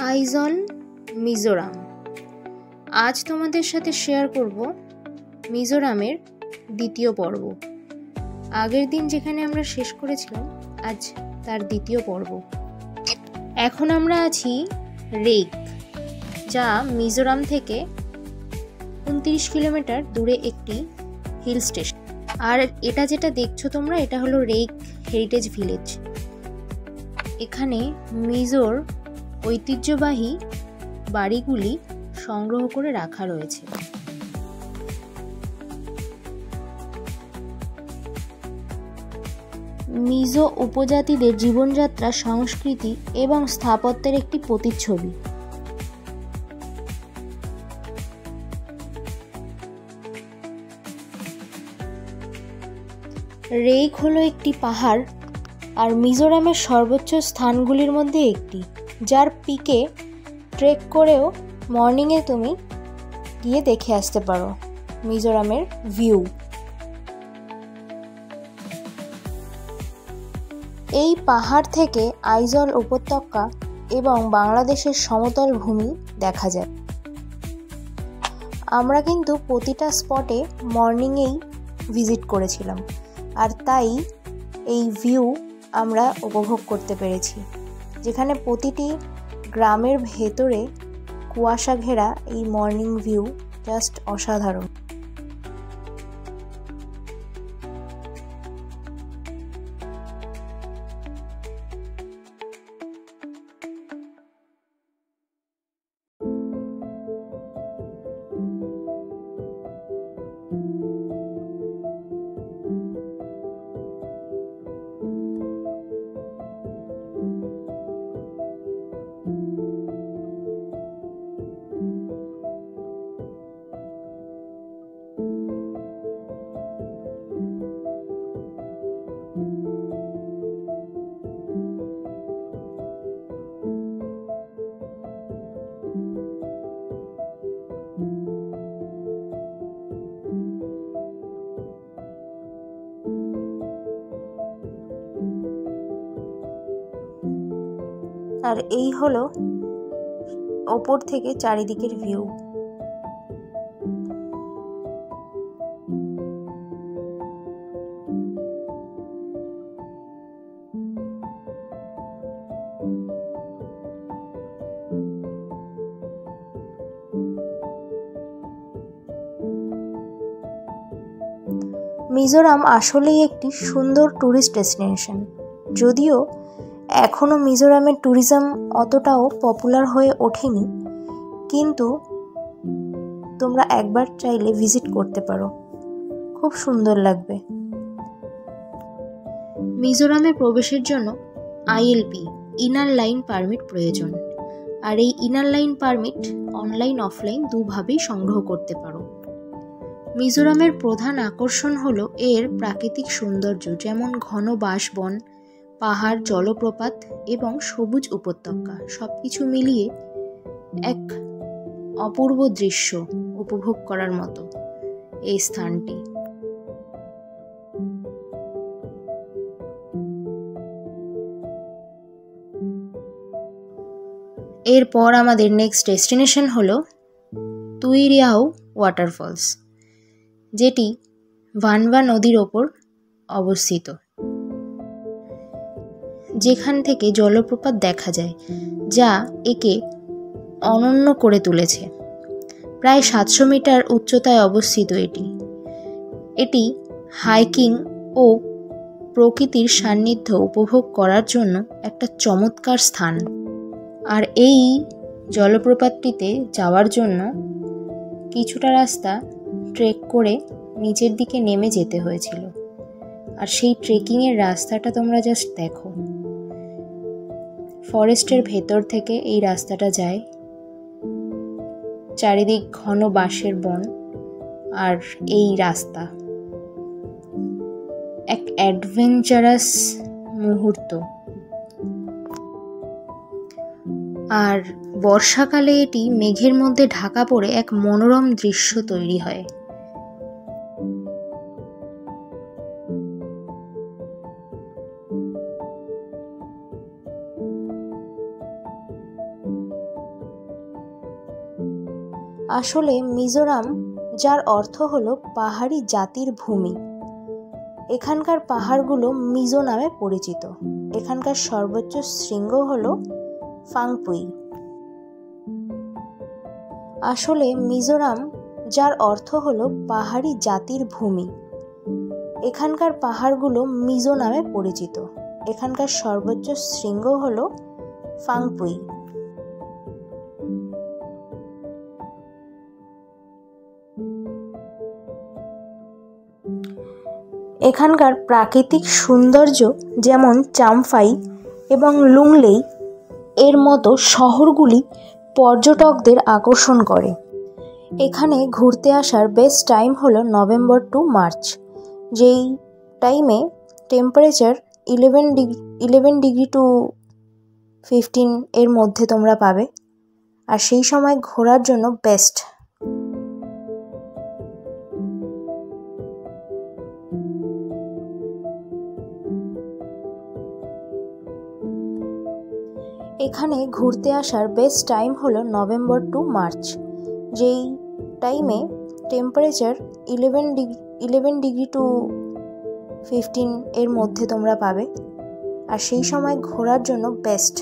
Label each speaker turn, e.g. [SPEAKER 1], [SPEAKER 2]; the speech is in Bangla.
[SPEAKER 1] আইজল, মিজোরাম। আজ তোমাদের সাথে শেয়ার করব মিজোরামের দ্বিতীয় পর্ব। আগের দিন যেখানে আমরা শেষ করেছিলাম, আজ তার দ্বিতীয় পর্ব। এখন আমরা আছি রেইক, যা মিজোরাম থেকে 29 কিলোমিটার দূরে একটি হিল স্টেশন। আর এটা যেটা দেখছো তোমরা, এটা হলো রেইক হেরিটেজ ভিলেজ। এখানে মিজোর ঐতিহ্যবাহী বাড়িগুলি সংগ্রহ করে রাখা রয়েছে। মিজো উপজাতিদের জীবনযাত্রা, সংস্কৃতি এবং স্থাপত্যের একটি প্রতিচ্ছবি। রেইক হলো একটি পাহাড় আর মিজোরামের সর্বোচ্চ স্থানগুলির মধ্যে একটি, যার পিকে ট্রেক করেও মর্নিংয়ে তুমি গিয়ে দেখে আসতে পারো মিজোরামের ভিউ। এই পাহাড় থেকে আইজল উপত্যকা এবং বাংলাদেশের সমতল ভূমি দেখা যায়। আমরা কিন্তু প্রতিটা স্পটে মর্নিংয়েই ভিজিট করেছিলাম, আর তাই এই ভিউ আমরা উপভোগ করতে পেরেছি, যেখানে প্রতিটি গ্রামের ভেতরে কুয়াশা ঘেরা এই মর্নিং ভিউ জাস্ট অসাধারণ। আর এই হলো ওপর থেকে চারিদিকের ভিউ। মিজোরাম আসলেই একটি সুন্দর ট্যুরিস্ট ডেস্টিনেশন, যদিও এখনও মিজোরামের ট্যুরিজম অতটাও পপুলার হয়ে ওঠেনি, কিন্তু তোমরা একবার চাইলে ভিজিট করতে পারো, খুব সুন্দর লাগবে। মিজোরামে প্রবেশের জন্য আইএলপি ইনার লাইন পারমিট প্রয়োজন, আর এই inner line permit online offline দুভাবেই সংগ্রহ করতে পারো। মিজোরামের প্রধান আকর্ষণ হলো এর প্রাকৃতিক সৌন্দর্য, যেমন ঘন বাঁশবন, পাহাড়, জলপ্রপাত এবং সবুজ উপত্যকা। সবকিছু মিলিয়ে এক অপূর্ব দৃশ্য উপভোগ করার মতো এই স্থানটি। এরপর আমাদের নেক্সট ডেস্টিনেশন হলো তুইরিয়াও ওয়াটারফলস, যেটি ভানবা নদীর ওপর অবস্থিত, যেখান থেকে জলপ্রপাত দেখা যায়, যা একে অনন্য করে তুলেছে। প্রায় 700 মিটার উচ্চতায় অবস্থিত এটি হাইকিং ও প্রকৃতির সান্নিধ্য উপভোগ করার জন্য একটা চমৎকার স্থান। আর এই জলপ্রপাতটিতে যাওয়ার জন্য কিছুটা রাস্তা ট্রেক করে নিচের দিকে নেমে যেতে হয়েছিল, আর সেই ট্রেকিংয়ের রাস্তাটা তোমরা জাস্ট দেখো। ফরেস্টের ভেতর থেকে এই রাস্তাটা যায়, চারিদিক ঘন বাঁশের বন, আর এই রাস্তা এক অ্যাডভেঞ্চারাস মুহূর্ত। আর বর্ষাকালে এটি মেঘের মধ্যে ঢাকা পড়ে এক মনোরম দৃশ্য তৈরি হয়। আসলে মিজোরাম, যার অর্থ হলো পাহাড়ি জাতির ভূমি, এখানকার পাহাড়গুলো মিজো নামে পরিচিত। এখানকার সর্বোচ্চ শৃঙ্গ হলো ফাংপুই। আসলে মিজোরাম, যার অর্থ হলো পাহাড়ি জাতির ভূমি, এখানকার পাহাড়গুলো মিজো নামে পরিচিত। এখানকার সর্বোচ্চ শৃঙ্গ হলো ফাংপুই। এখানকার প্রাকৃতিক সৌন্দর্য যেমন চাম্পাই এবং লুংলেই এর মতো শহরগুলি পর্যটকদের আকর্ষণ করে। এখানে ঘুরতে আসার বেস্ট টাইম হলো নভেম্বর টু মার্চ, যেই টাইমে টেম্পারেচার 11 ডিগ্রি টু 15 এর মধ্যে তোমরা পাবে, আর সেই সময় ঘোরার জন্য বেস্ট। এখানে ঘুরতে আসার বেস্ট টাইম হলো নভেম্বর টু মার্চ, যেই টাইমে টেম্পারেচার 11 ডিগ্রি টু 15 এর মধ্যে তোমরা পাবে, আর সেই সময় ঘোরার জন্য বেস্ট।